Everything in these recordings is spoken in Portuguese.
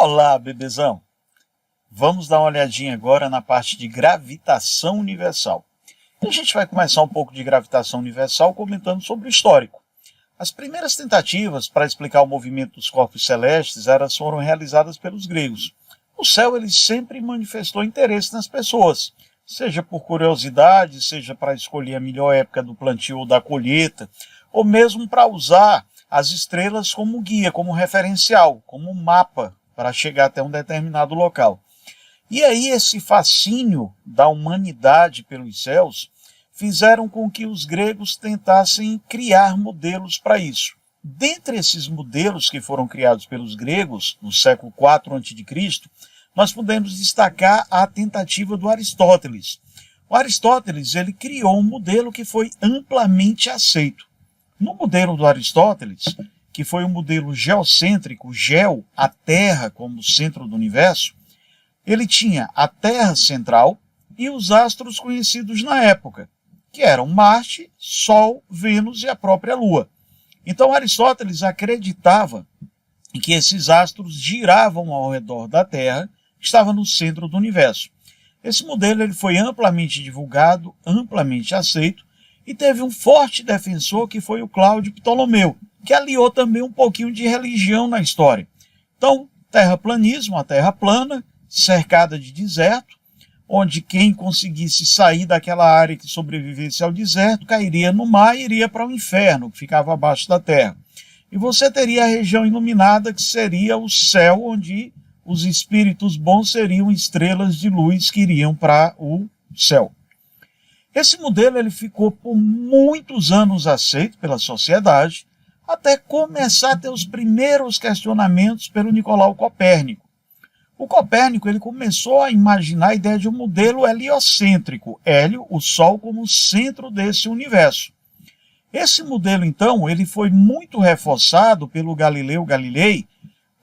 Olá, bebezão! Vamos dar uma olhadinha agora na parte de gravitação universal. E a gente vai começar um pouco de gravitação universal comentando sobre o histórico. As primeiras tentativas para explicar o movimento dos corpos celestes foram realizadas pelos gregos. O céu ele sempre manifestou interesse nas pessoas, seja por curiosidade, seja para escolher a melhor época do plantio ou da colheita, ou mesmo para usar as estrelas como guia, como referencial, como mapa para chegar até um determinado local. E aí esse fascínio da humanidade pelos céus fizeram com que os gregos tentassem criar modelos para isso. Dentre esses modelos que foram criados pelos gregos, no século IV a.C., nós podemos destacar a tentativa do Aristóteles. O Aristóteles ele criou um modelo que foi amplamente aceito. No modelo do Aristóteles, que foi um modelo geocêntrico, a Terra como centro do universo, ele tinha a Terra central e os astros conhecidos na época, que eram Marte, Sol, Vênus e a própria Lua. Então Aristóteles acreditava que esses astros giravam ao redor da Terra, que estava no centro do universo. Esse modelo ele foi amplamente divulgado, amplamente aceito, e teve um forte defensor que foi o Cláudio Ptolomeu, que aliou também um pouquinho de religião na história. Então, terraplanismo, a Terra plana, cercada de deserto, onde quem conseguisse sair daquela área que sobrevivesse ao deserto, cairia no mar e iria para o inferno, que ficava abaixo da Terra. E você teria a região iluminada, que seria o céu, onde os espíritos bons seriam estrelas de luz que iriam para o céu. Esse modelo ele ficou por muitos anos aceito pela sociedade, até começar a ter os primeiros questionamentos pelo Nicolau Copérnico. O Copérnico ele começou a imaginar a ideia de um modelo heliocêntrico, Hélio, o Sol, como o centro desse universo. Esse modelo, então, ele foi muito reforçado pelo Galileu Galilei,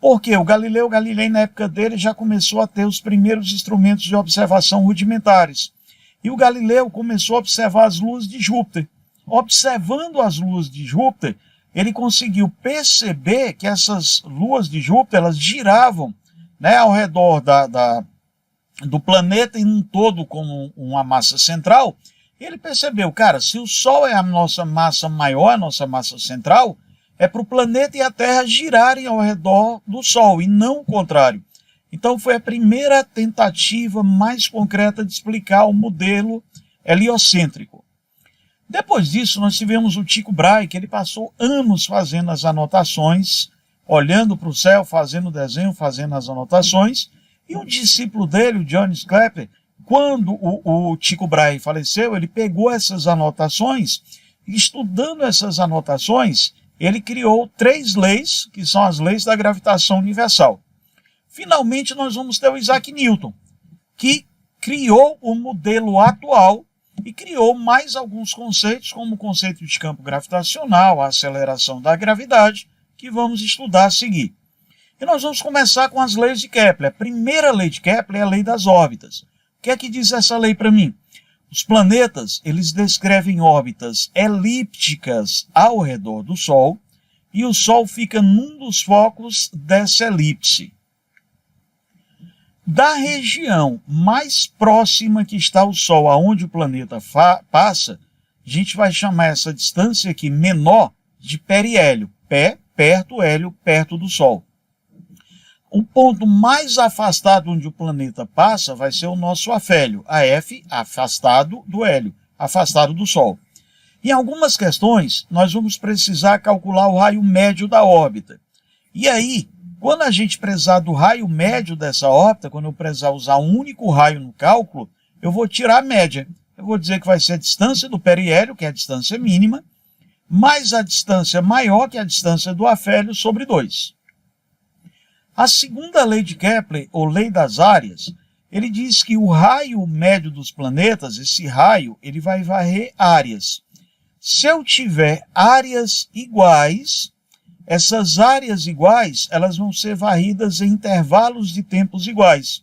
porque o Galileu Galilei, na época dele, já começou a ter os primeiros instrumentos de observação rudimentares. E o Galileu começou a observar as luas de Júpiter. Observando as luas de Júpiter, ele conseguiu perceber que essas luas de Júpiter elas giravam, né, ao redor do planeta em um todo como uma massa central. E ele percebeu, cara, se o Sol é a nossa massa maior, a nossa massa central, é para o planeta e a Terra girarem ao redor do Sol, e não o contrário. Então foi a primeira tentativa mais concreta de explicar o modelo heliocêntrico. Depois disso, nós tivemos o Tycho Brahe, que ele passou anos fazendo as anotações, olhando para o céu, fazendo o desenho, fazendo as anotações, e um discípulo dele, o Johannes Kepler, quando o Tycho Brahe faleceu, ele pegou essas anotações, e estudando essas anotações, ele criou 3 leis, que são as leis da gravitação universal. Finalmente, nós vamos ter o Isaac Newton, que criou o modelo atual e criou mais alguns conceitos, como o conceito de campo gravitacional, a aceleração da gravidade, que vamos estudar a seguir. E nós vamos começar com as leis de Kepler. A primeira lei de Kepler é a lei das órbitas. O que é que diz essa lei para mim? Os planetas, eles descrevem órbitas elípticas ao redor do Sol, e o Sol fica num dos focos dessa elipse. Da região mais próxima que está o Sol, aonde o planeta passa, a gente vai chamar essa distância aqui menor de periélio. Perto, hélio, perto do Sol. O ponto mais afastado onde o planeta passa vai ser o nosso afélio, AF, afastado do hélio, afastado do Sol. Em algumas questões, nós vamos precisar calcular o raio médio da órbita. E aí, quando a gente precisar do raio médio dessa órbita, quando eu precisar usar um único raio no cálculo, eu vou tirar a média. Eu vou dizer que vai ser a distância do periélio, que é a distância mínima, mais a distância maior, que é a distância do afélio, sobre 2. A segunda lei de Kepler, ou lei das áreas, ele diz que o raio médio dos planetas, esse raio, ele vai varrer áreas. Se eu tiver áreas iguais, essas áreas iguais, elas vão ser varridas em intervalos de tempos iguais.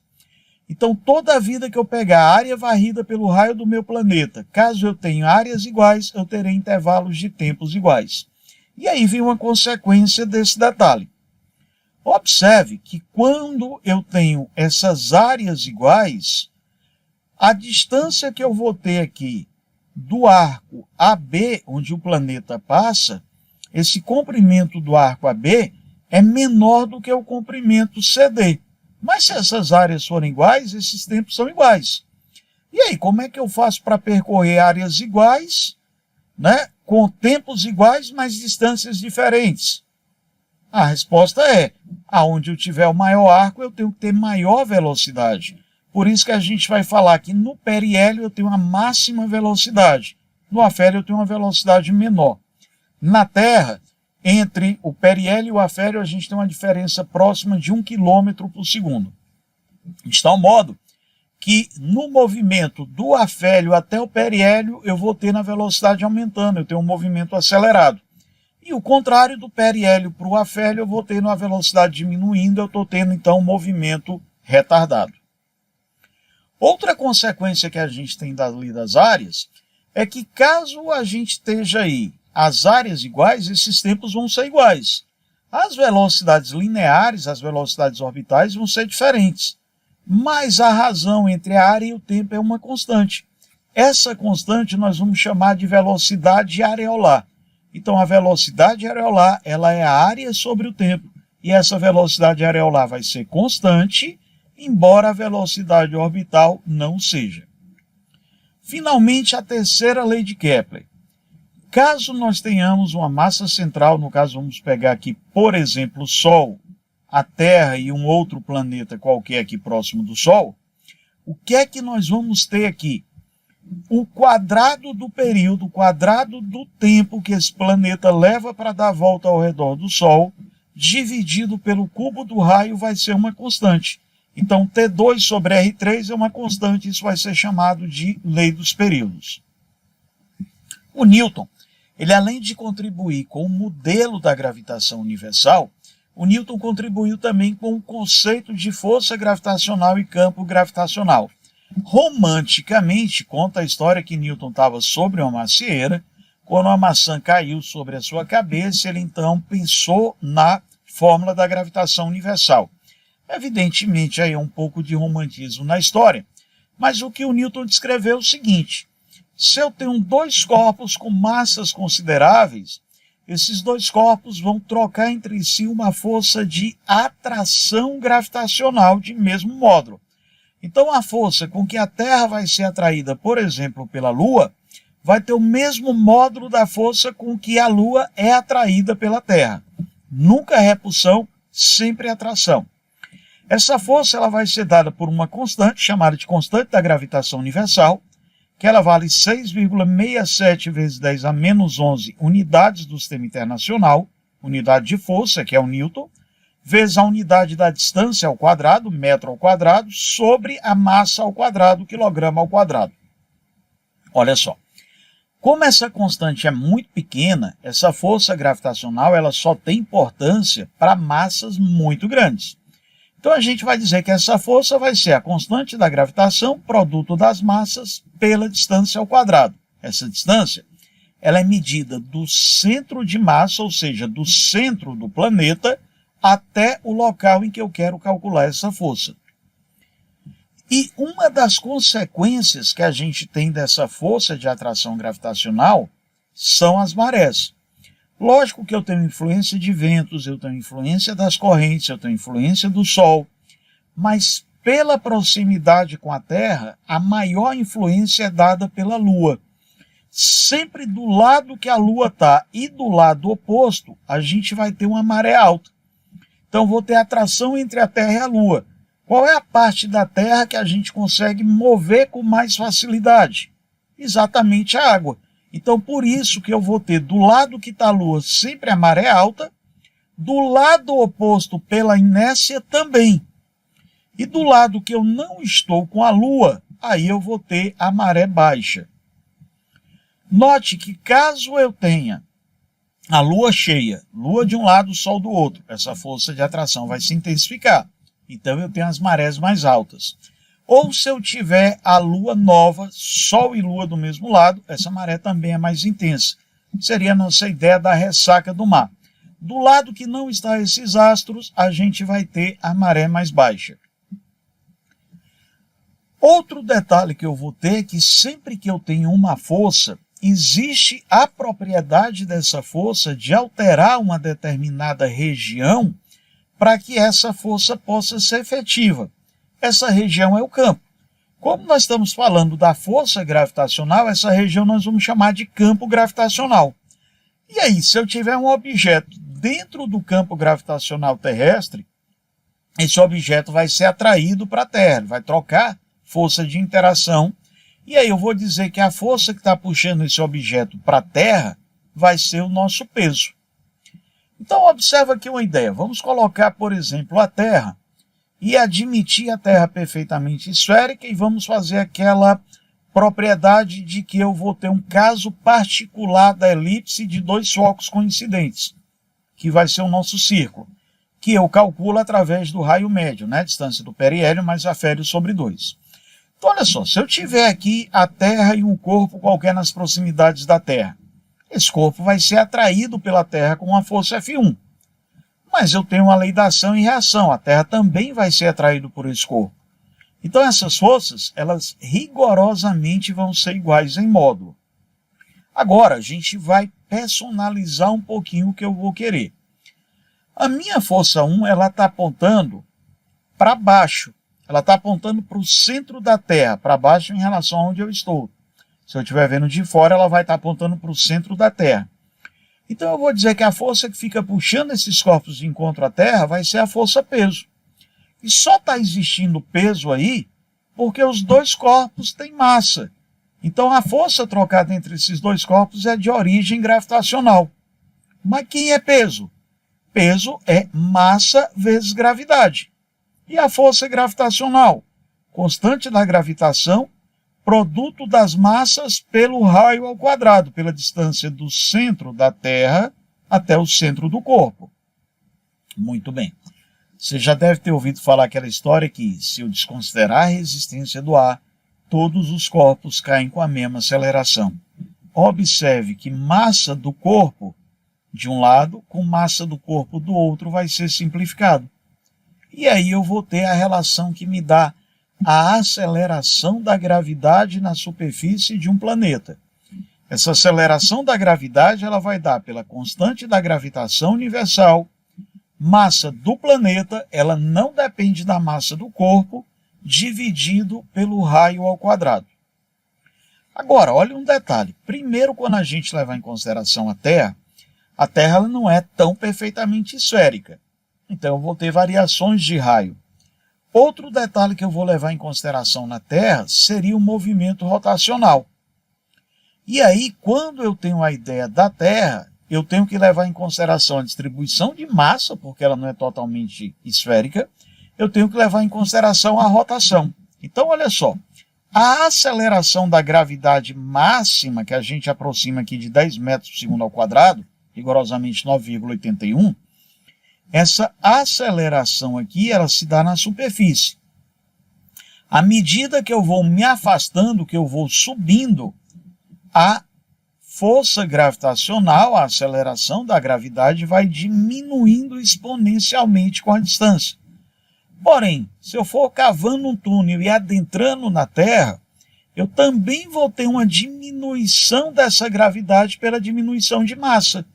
Então, toda a vida que eu pegar a área varrida pelo raio do meu planeta, caso eu tenha áreas iguais, eu terei intervalos de tempos iguais. E aí vem uma consequência desse detalhe. Observe que quando eu tenho essas áreas iguais, a distância que eu vou ter aqui do arco AB, onde o planeta passa, esse comprimento do arco AB é menor do que o comprimento CD. Mas se essas áreas forem iguais, esses tempos são iguais. E aí, como é que eu faço para percorrer áreas iguais, né, com tempos iguais, mas distâncias diferentes? A resposta é, aonde eu tiver o maior arco, eu tenho que ter maior velocidade. Por isso que a gente vai falar que no periélio eu tenho uma máxima velocidade, no afélio eu tenho uma velocidade menor. Na Terra, entre o periélio e o afélio, a gente tem uma diferença próxima de 1 km por segundo. De tal modo que no movimento do afélio até o periélio, eu vou ter na velocidade aumentando, eu tenho um movimento acelerado. E o contrário, do periélio para o afélio, eu vou ter na velocidade diminuindo, eu estou tendo então um movimento retardado. Outra consequência que a gente tem dali das áreas é que caso a gente esteja aí as áreas iguais, esses tempos vão ser iguais. As velocidades lineares, as velocidades orbitais vão ser diferentes. Mas a razão entre a área e o tempo é uma constante. Essa constante nós vamos chamar de velocidade areolar. Então a velocidade areolar, ela é a área sobre o tempo. E essa velocidade areolar vai ser constante, embora a velocidade orbital não seja. Finalmente, a terceira lei de Kepler. Caso nós tenhamos uma massa central, no caso vamos pegar aqui, por exemplo, o Sol, a Terra e um outro planeta qualquer aqui próximo do Sol, o que é que nós vamos ter aqui? O quadrado do período, o quadrado do tempo que esse planeta leva para dar a volta ao redor do Sol, dividido pelo cubo do raio, vai ser uma constante. Então, T2 sobre R3 é uma constante, isso vai ser chamado de lei dos períodos. O Newton, ele além de contribuir com o modelo da gravitação universal, o Newton contribuiu também com o conceito de força gravitacional e campo gravitacional. Romanticamente, conta a história que Newton estava sobre uma macieira, quando uma maçã caiu sobre a sua cabeça, ele então pensou na fórmula da gravitação universal. Evidentemente, aí é um pouco de romantismo na história, mas o que o Newton descreveu é o seguinte: se eu tenho dois corpos com massas consideráveis, esses dois corpos vão trocar entre si uma força de atração gravitacional de mesmo módulo. Então, a força com que a Terra vai ser atraída, por exemplo, pela Lua, vai ter o mesmo módulo da força com que a Lua é atraída pela Terra. Nunca repulsão, sempre atração. Essa força ela vai ser dada por uma constante, chamada de constante da gravitação universal, que ela vale 6,67 vezes 10 a menos 11 unidades do sistema internacional, unidade de força, que é o Newton, vezes a unidade da distância ao quadrado, metro ao quadrado, sobre a massa ao quadrado, quilograma ao quadrado. Olha só, como essa constante é muito pequena, essa força gravitacional ela só tem importância para massas muito grandes. Então a gente vai dizer que essa força vai ser a constante da gravitação, produto das massas, pela distância ao quadrado. Essa distância ela é medida do centro de massa, ou seja, do centro do planeta, até o local em que eu quero calcular essa força. E uma das consequências que a gente tem dessa força de atração gravitacional são as marés. Lógico que eu tenho influência de ventos, eu tenho influência das correntes, eu tenho influência do Sol, mas pela proximidade com a Terra, a maior influência é dada pela Lua. Sempre do lado que a Lua está e do lado oposto, a gente vai ter uma maré alta. Então, vou ter atração entre a Terra e a Lua. Qual é a parte da Terra que a gente consegue mover com mais facilidade? Exatamente a água. Então, por isso que eu vou ter do lado que está a Lua sempre a maré alta, do lado oposto pela inércia também. E do lado que eu não estou com a Lua, aí eu vou ter a maré baixa. Note que caso eu tenha a Lua cheia, Lua de um lado, Sol do outro, essa força de atração vai se intensificar. Então eu tenho as marés mais altas. Ou se eu tiver a Lua nova, Sol e Lua do mesmo lado, essa maré também é mais intensa. Seria a nossa ideia da ressaca do mar. Do lado que não está esses astros, a gente vai ter a maré mais baixa. Outro detalhe que eu vou ter é que sempre que eu tenho uma força, existe a propriedade dessa força de alterar uma determinada região para que essa força possa ser efetiva. Essa região é o campo. Como nós estamos falando da força gravitacional, essa região nós vamos chamar de campo gravitacional. E aí, se eu tiver um objeto dentro do campo gravitacional terrestre, esse objeto vai ser atraído para a Terra, vai trocar força de interação, e aí eu vou dizer que a força que está puxando esse objeto para a Terra vai ser o nosso peso. Então, observa aqui uma ideia. Vamos colocar, por exemplo, a Terra e admitir a Terra perfeitamente esférica e vamos fazer aquela propriedade de que eu vou ter um caso particular da elipse de dois focos coincidentes, que vai ser o nosso círculo, que eu calculo através do raio médio, né? A distância do periélio mais aféreo sobre 2. Então, olha só, se eu tiver aqui a Terra e um corpo qualquer nas proximidades da Terra, esse corpo vai ser atraído pela Terra com uma força F1. Mas eu tenho uma lei da ação e reação, a Terra também vai ser atraída por esse corpo. Então essas forças, elas rigorosamente vão ser iguais em módulo. Agora, a gente vai personalizar um pouquinho o que eu vou querer. A minha força 1, ela está apontando para baixo. Ela está apontando para o centro da Terra, para baixo em relação a onde eu estou. Se eu estiver vendo de fora, ela vai estar apontando para o centro da Terra. Então eu vou dizer que a força que fica puxando esses corpos de encontro à Terra vai ser a força peso. E só está existindo peso aí porque os dois corpos têm massa. Então a força trocada entre esses dois corpos é de origem gravitacional. Mas quem é peso? Peso é massa vezes gravidade. E a força gravitacional? Constante da gravitação, produto das massas pelo raio ao quadrado, pela distância do centro da Terra até o centro do corpo. Muito bem. Você já deve ter ouvido falar aquela história que, se eu desconsiderar a resistência do ar, todos os corpos caem com a mesma aceleração. Observe que massa do corpo de um lado com massa do corpo do outro vai ser simplificado. E aí eu vou ter a relação que me dá a aceleração da gravidade na superfície de um planeta. Essa aceleração da gravidade ela vai dar pela constante da gravitação universal, massa do planeta, ela não depende da massa do corpo, dividido pelo raio ao quadrado. Agora, olha um detalhe. Primeiro, quando a gente levar em consideração a Terra ela não é tão perfeitamente esférica. Então, eu vou ter variações de raio. Outro detalhe que eu vou levar em consideração na Terra seria o movimento rotacional. E aí, quando eu tenho a ideia da Terra, eu tenho que levar em consideração a distribuição de massa, porque ela não é totalmente esférica. Eu tenho que levar em consideração a rotação. Então, olha só. A aceleração da gravidade máxima, que a gente aproxima aqui de 10 metros por segundo ao quadrado, rigorosamente 9,81, essa aceleração aqui, ela se dá na superfície. À medida que eu vou me afastando, que eu vou subindo, a força gravitacional, a aceleração da gravidade vai diminuindo exponencialmente com a distância. Porém, se eu for cavando um túnel e adentrando na Terra, eu também vou ter uma diminuição dessa gravidade pela diminuição de massa.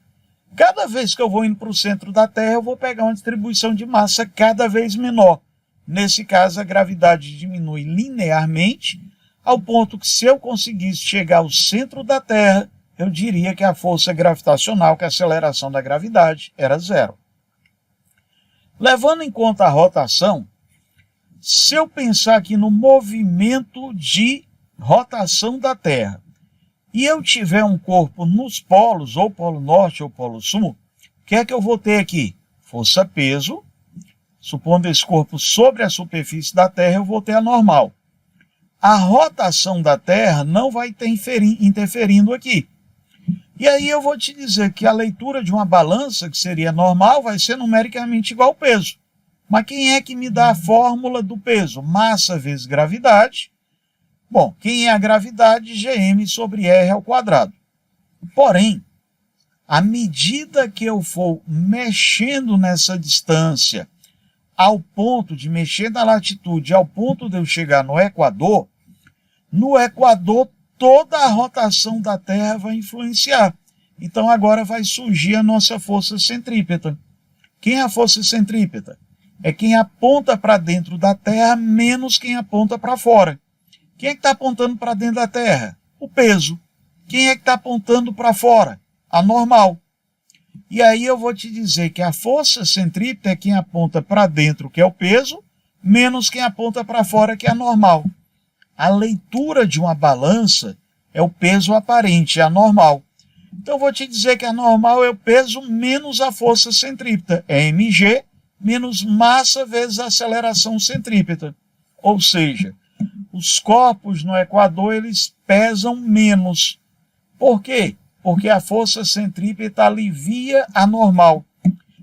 Cada vez que eu vou indo para o centro da Terra, eu vou pegar uma distribuição de massa cada vez menor. Nesse caso, a gravidade diminui linearmente, ao ponto que se eu conseguisse chegar ao centro da Terra, eu diria que a força gravitacional, que a aceleração da gravidade, era zero. Levando em conta a rotação, se eu pensar aqui no movimento de rotação da Terra, e eu tiver um corpo nos polos, ou polo norte ou polo sul, o que é que eu vou ter aqui? Força-peso, supondo esse corpo sobre a superfície da Terra, eu vou ter a normal. A rotação da Terra não vai ter interferindo aqui. E aí eu vou te dizer que a leitura de uma balança, que seria normal, vai ser numericamente igual ao peso. Mas quem é que me dá a fórmula do peso? Massa vezes gravidade. Bom, quem é a gravidade? Gm sobre R ao quadrado. Porém, À medida que eu for mexendo nessa distância, ao ponto de mexer na latitude, ao ponto de eu chegar no Equador toda a rotação da Terra vai influenciar. Então agora vai surgir a nossa força centrípeta. Quem é a força centrípeta? É quem aponta para dentro da Terra menos quem aponta para fora. Quem é que está apontando para dentro da Terra? O peso. Quem é que está apontando para fora? A normal. E aí eu vou te dizer que a força centrípeta é quem aponta para dentro, que é o peso, menos quem aponta para fora, que é a normal. A leitura de uma balança é o peso aparente, é a normal. Então eu vou te dizer que a normal é o peso menos a força centrípeta. É mg menos massa vezes a aceleração centrípeta. Ou seja, os corpos no Equador eles pesam menos. Por quê? Porque a força centrípeta alivia a normal.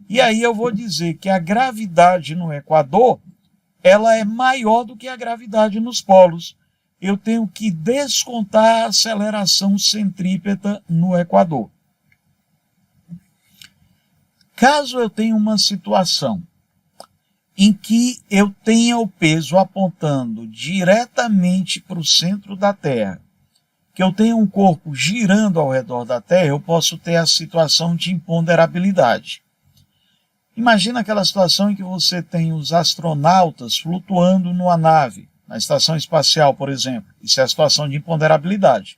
E aí eu vou dizer que a gravidade no Equador ela é maior do que a gravidade nos polos. Eu tenho que descontar a aceleração centrípeta no Equador. Caso eu tenha uma situação em que eu tenha o peso apontando diretamente para o centro da Terra, que eu tenha um corpo girando ao redor da Terra, eu posso ter a situação de imponderabilidade. Imagina aquela situação em que você tem os astronautas flutuando numa nave, na estação espacial, por exemplo. Isso é a situação de imponderabilidade.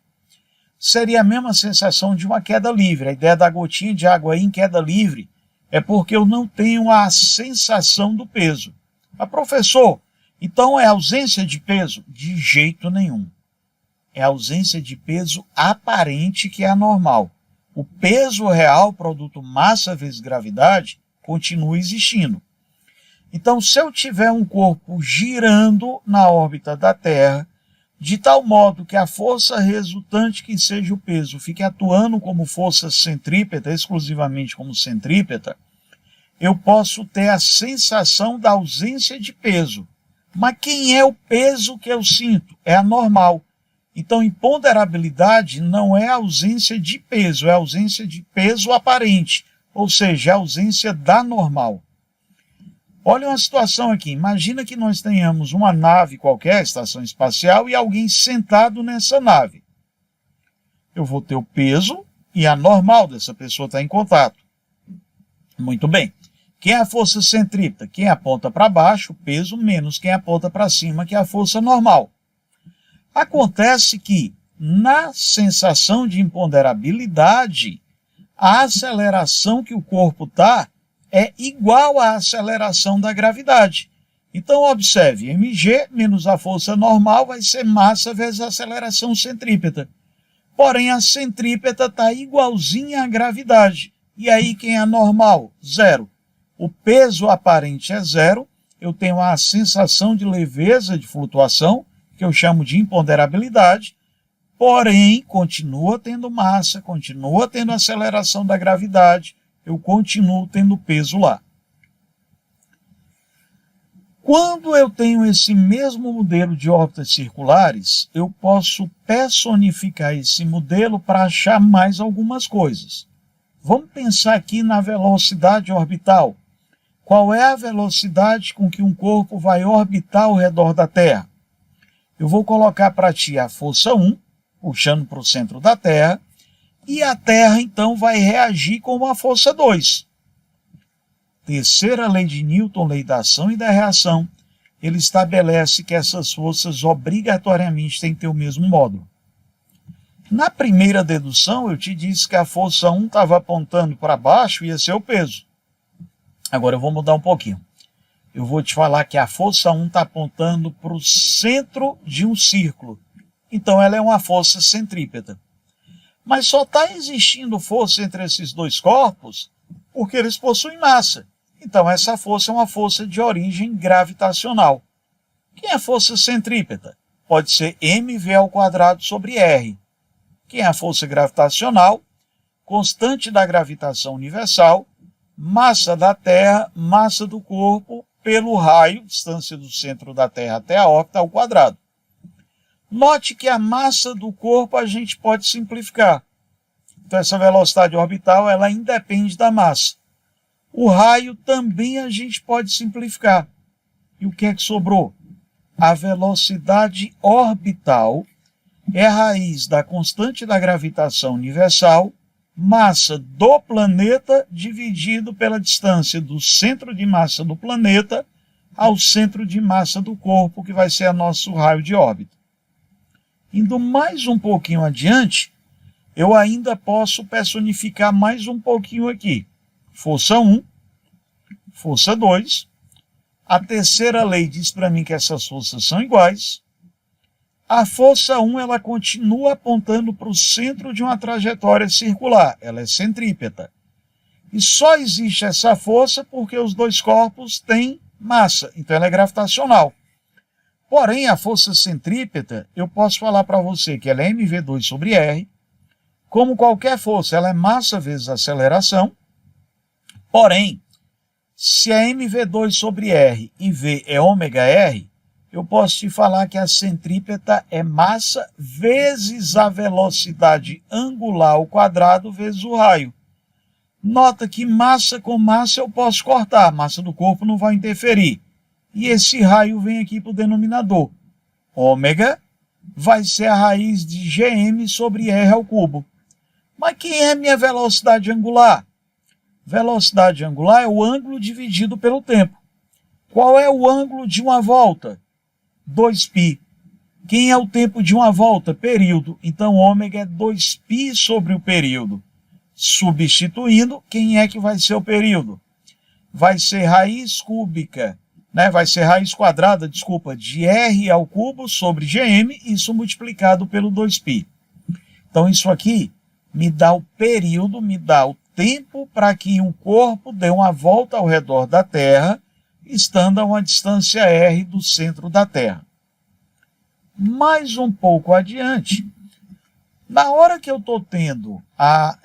Seria a mesma sensação de uma queda livre. A ideia da gotinha de água aí em queda livre é porque eu não tenho a sensação do peso. Mas, professor, então é ausência de peso? De jeito nenhum. É ausência de peso aparente que é anormal. O peso real, produto massa vezes gravidade, continua existindo. Então, se eu tiver um corpo girando na órbita da Terra, de tal modo que a força resultante, que seja o peso, fique atuando como força centrípeta, exclusivamente como centrípeta, eu posso ter a sensação da ausência de peso. Mas quem é o peso que eu sinto? É a normal. Então, imponderabilidade não é ausência de peso, é ausência de peso aparente, ou seja, a ausência da normal. Olha uma situação aqui, imagina que nós tenhamos uma nave qualquer, estação espacial, e alguém sentado nessa nave. Eu vou ter o peso e a normal dessa pessoa estar em contato. Muito bem. Quem é a força centrípeta? Quem aponta para baixo, o peso, menos quem aponta para cima, que é a força normal. Acontece que, na sensação de imponderabilidade, a aceleração que o corpo está é igual à aceleração da gravidade. Então, observe, mg menos a força normal vai ser massa vezes a aceleração centrípeta. Porém, a centrípeta está igualzinha à gravidade. E aí, quem é normal? Zero. O peso aparente é zero. Eu tenho a sensação de leveza de flutuação, que eu chamo de imponderabilidade. Porém, continua tendo massa, continua tendo aceleração da gravidade, eu continuo tendo peso lá. Quando eu tenho esse mesmo modelo de órbitas circulares, eu posso personificar esse modelo para achar mais algumas coisas. Vamos pensar aqui na velocidade orbital. Qual é a velocidade com que um corpo vai orbitar ao redor da Terra? Eu vou colocar para ti a força 1, puxando para o centro da Terra, e a Terra, então, vai reagir com uma força 2. Terceira lei de Newton, lei da ação e da reação, ele estabelece que essas forças obrigatoriamente têm que ter o mesmo módulo. Na primeira dedução, eu te disse que a força 1 estava apontando para baixo e ia ser o peso. Agora eu vou mudar um pouquinho. Eu vou te falar que a força 1 está apontando para o centro de um círculo. Então ela é uma força centrípeta. Mas só está existindo força entre esses dois corpos porque eles possuem massa. Então essa força é uma força de origem gravitacional. Quem é a força centrípeta? Pode ser mv² sobre r. Quem é a força gravitacional? Constante da gravitação universal, massa da Terra, massa do corpo, pelo raio, distância do centro da Terra até a órbita, ao quadrado. Note que a massa do corpo a gente pode simplificar. Então essa velocidade orbital ela independe da massa. O raio também a gente pode simplificar. E o que é que sobrou? A velocidade orbital é a raiz da constante da gravitação universal, massa do planeta dividido pela distância do centro de massa do planeta ao centro de massa do corpo, que vai ser o nosso raio de órbita. Indo mais um pouquinho adiante, eu ainda posso personificar mais um pouquinho aqui. Força 1, força 2. A terceira lei diz para mim que essas forças são iguais. A força 1 ela continua apontando para o centro de uma trajetória circular. Ela é centrípeta. E só existe essa força porque os dois corpos têm massa. Então ela é gravitacional. Porém, a força centrípeta, eu posso falar para você que ela é mv2 sobre r. Como qualquer força, ela é massa vezes aceleração. Porém, se é mv2 sobre r e v é ômega r, eu posso te falar que a centrípeta é massa vezes a velocidade angular ao quadrado vezes o raio. Nota que massa com massa eu posso cortar, a massa do corpo não vai interferir. E esse raio vem aqui para o denominador. Ômega vai ser a raiz de gm sobre r ao cubo. Mas quem é minha velocidade angular? Velocidade angular é o ângulo dividido pelo tempo. Qual é o ângulo de uma volta? 2π. Quem é o tempo de uma volta? Período. Então, ômega é 2π sobre o período. Substituindo, quem é que vai ser o período? Vai ser raiz cúbica, né? Vai ser raiz quadrada, desculpa, de r ao cubo sobre gm, isso multiplicado pelo 2π. Então, isso aqui me dá o período, me dá o tempo para que um corpo dê uma volta ao redor da Terra, estando a uma distância r do centro da Terra. Mais um pouco adiante, na hora que eu estou tendo a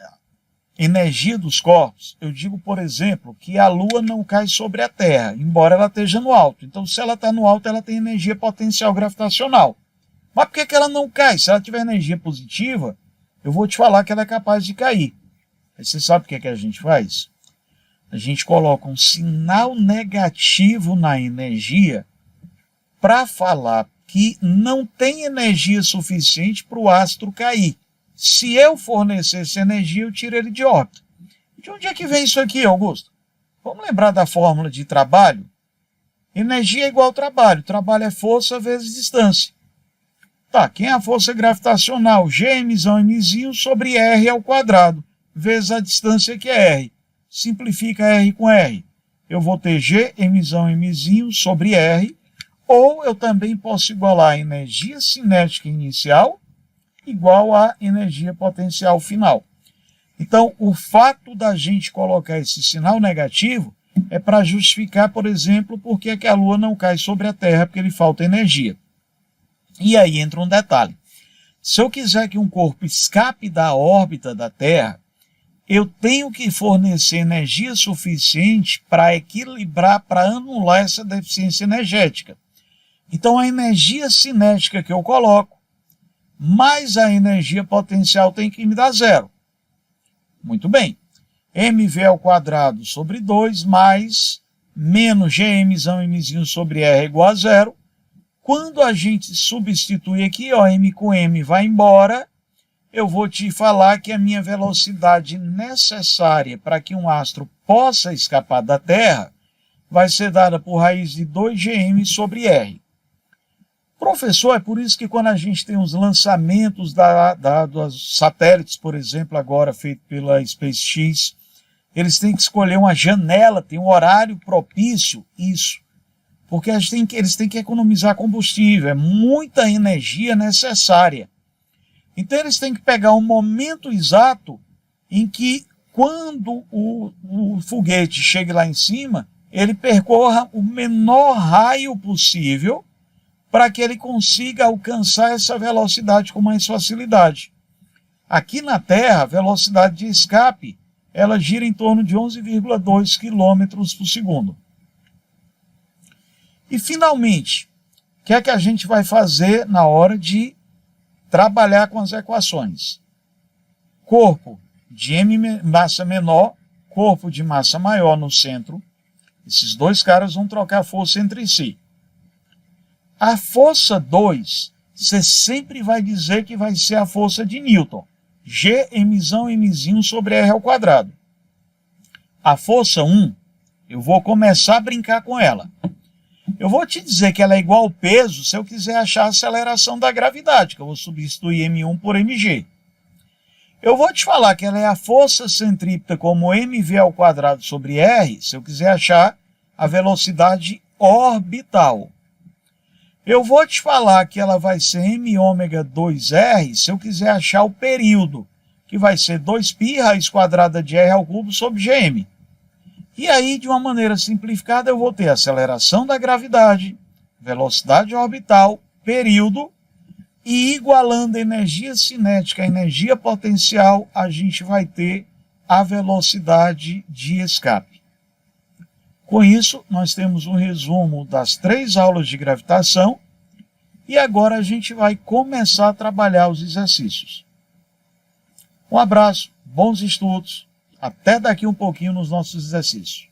energia dos corpos, eu digo, por exemplo, que a Lua não cai sobre a Terra, embora ela esteja no alto. Então, se ela está no alto, ela tem energia potencial gravitacional. Mas por que ela não cai? Se ela tiver energia positiva, eu vou te falar que ela é capaz de cair. Aí você sabe o que a gente faz? A gente coloca um sinal negativo na energia para falar que não tem energia suficiente para o astro cair. Se eu fornecesse energia, eu tiro ele de órbita. De onde é que vem isso aqui, Augusto? Vamos lembrar da fórmula de trabalho? Energia é igual ao trabalho. Trabalho é força vezes distância. Tá, quem é a força gravitacional? Gmzão mzinho sobre r ao quadrado, vezes a distância que é r. Simplifica r com r. Eu vou ter g, mzão mzinho sobre r, ou eu também posso igualar a energia cinética inicial igual à energia potencial final. Então, o fato da gente colocar esse sinal negativo é para justificar, por exemplo, por que a Lua não cai sobre a Terra, porque lhe falta energia. E aí entra um detalhe. Se eu quiser que um corpo escape da órbita da Terra, eu tenho que fornecer energia suficiente para equilibrar, para anular essa deficiência energética. Então, a energia cinética que eu coloco, mais a energia potencial tem que me dar zero. Muito bem. mv ao quadrado sobre 2 mais menos gmzão mzinho sobre r igual a zero. Quando a gente substitui aqui, ó, m com m vai embora, eu vou te falar que a minha velocidade necessária para que um astro possa escapar da Terra vai ser dada por raiz de 2gm sobre r. Professor, é por isso que quando a gente tem os lançamentos dos satélites, por exemplo, agora feito pela SpaceX, eles têm que escolher uma janela, tem um horário propício, isso. Porque eles têm que economizar combustível, é muita energia necessária. Então eles têm que pegar um momento exato em que, quando o foguete chegue lá em cima, ele percorra o menor raio possível para que ele consiga alcançar essa velocidade com mais facilidade. Aqui na Terra, a velocidade de escape, ela gira em torno de 11,2 km por segundo. E, finalmente, o que é que a gente vai fazer na hora de trabalhar com as equações? Corpo de M massa menor, corpo de massa maior no centro. Esses dois caras vão trocar força entre si. A força 2, você sempre vai dizer que vai ser a força de Newton. G, Mzão, Mzinho sobre R ao quadrado. A força 1, eu vou começar a brincar com ela. Eu vou te dizer que ela é igual ao peso se eu quiser achar a aceleração da gravidade, que eu vou substituir M1 por Mg. Eu vou te falar que ela é a força centrípeta como mv ao quadrado sobre r, se eu quiser achar a velocidade orbital. Eu vou te falar que ela vai ser m ômega 2r, se eu quiser achar o período, que vai ser 2π raiz quadrada de r ao cubo sobre gm. E aí, de uma maneira simplificada, eu vou ter a aceleração da gravidade, velocidade orbital, período, e igualando a energia cinética à energia potencial, a gente vai ter a velocidade de escape. Com isso, nós temos um resumo das 3 aulas de gravitação e agora a gente vai começar a trabalhar os exercícios. Um abraço, bons estudos, até daqui um pouquinho nos nossos exercícios.